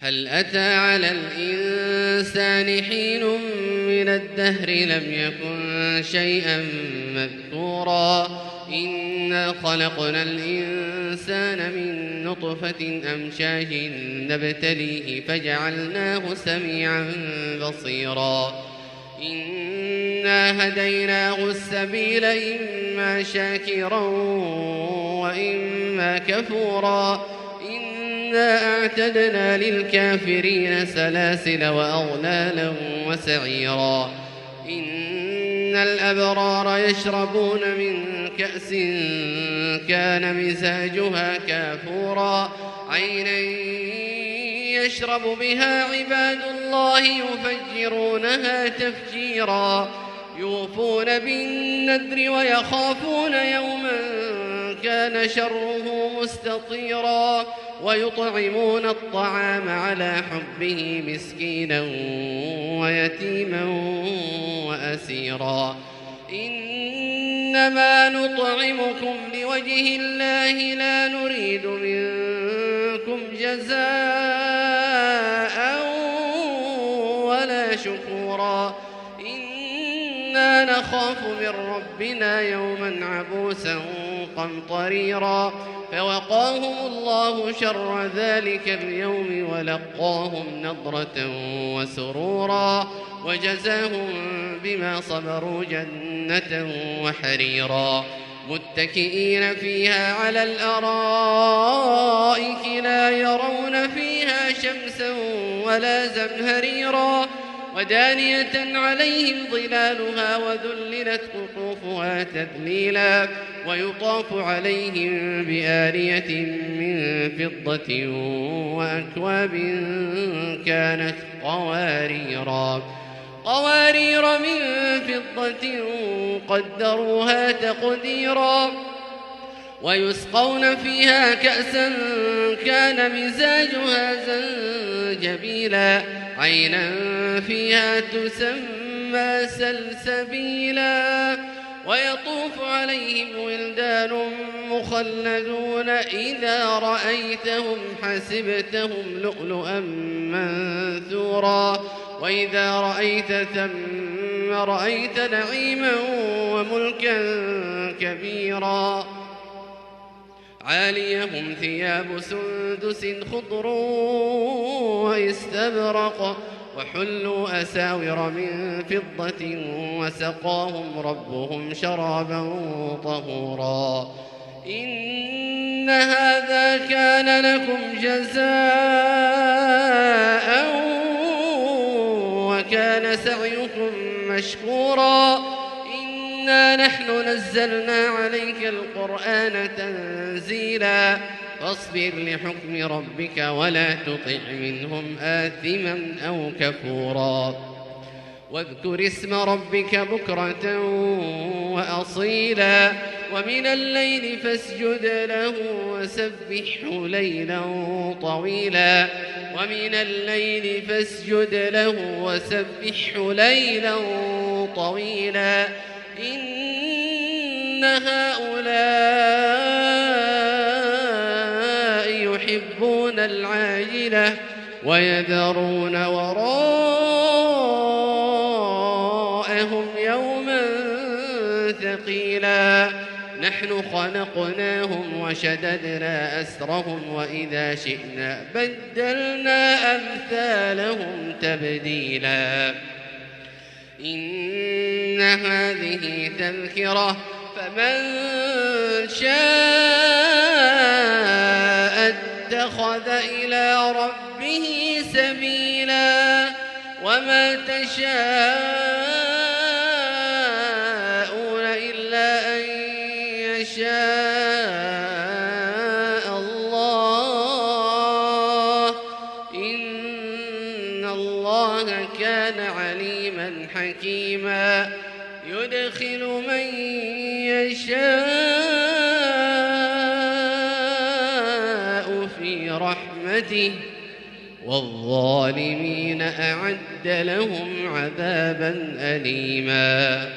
هل أتى على الإنسان حين من الدهر لم يكن شيئا مذكورا إنا خلقنا الإنسان من نطفة أمشاج نبتليه فجعلناه سميعا بصيرا إنا هديناه السبيل إما شاكرا وإما كفورا إنا أعتدنا للكافرين سلاسل وأغلالا وسعيرا إن الأبرار يشربون من كأس كان مزاجها كافورا عينا يشرب بها عباد الله يفجرونها تفجيرا يوفون بالنذر ويخافون يوما كان شره مستطيرا ويطعمون الطعام على حبه مسكينا ويتيما وأسيرا إنما نطعمكم لوجه الله لا نريد منكم جزاء ولا شكورا إنا نخاف من ربنا يوما عبوسا قمطريرا فوقاهم الله شر ذلك اليوم ولقاهم نضرة وسرورا وجزاهم بما صبروا جنة وحريرا متكئين فيها على الأرائك لا يرون فيها شمسا ولا زمهريرا ودانية عليهم ظلالها وذللت قطوفها تذليلا ويطاف عليهم بآنية من فضة وأكواب كانت قوارير من فضة قدروها تقديرا ويسقون فيها كأسا كان مزاجها زنجبيلا عينا فيها تسمى سلسبيلا ويطوف عليهم ولدان مخلدون إذا رأيتهم حسبتهم لؤلؤا منثورا وإذا رأيت ثم رأيت نعيما وملكا كبيرا عاليهم ثياب سندس خضر واستبرق وحلوا أساور من فضة وسقاهم ربهم شرابا طهورا إن هذا كان لكم جزاء وكان سعيكم مشكورا إنا نحن نزلنا عليك القرآن تنزيلا فاصبر لحكم ربك ولا تطع منهم آثما أو كفورا واذكر اسم ربك بكرة وأصيلا ومن الليل فاسجد له وسبحه ليلا طويلا ومن الليل فاسجد له وسبحه ليلا طويلا إن هؤلاء يحبون العاجلة ويذرون وراءهم يوما ثقيلا نحن خلقناهم وشددنا أسرهم وإذا شئنا بدلنا أمثالهم تبديلا إن هذه تذكرة فمن شاء اتخذ إلى ربه سبيلا وما تشاءون إلا أن يشاء الله إن الله كان عليما حكيما يدخل من يشاء في رحمته والظالمين أعد لهم عذابا أليما.